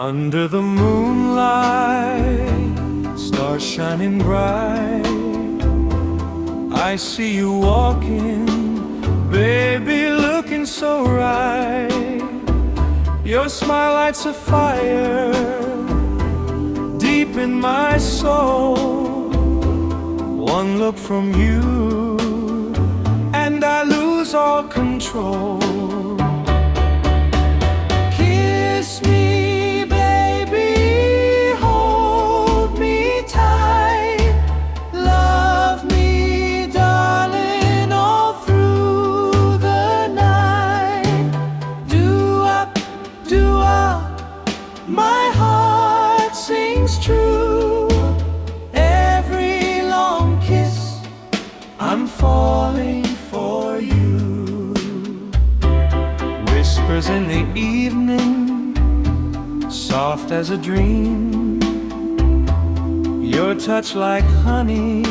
Under the moonlight, stars shining bright, I see you walking, baby, looking so right. Your smile lights a fire deep in my soul. One look from you and I lose all control. Kiss me, baby, hold me tight, love me, darling, all through the night. Doo-wop, doo-wop, my heart sings true. Every long kiss, I'm falling for you. Whispers in the evening, soft as a dream. Your touch like honey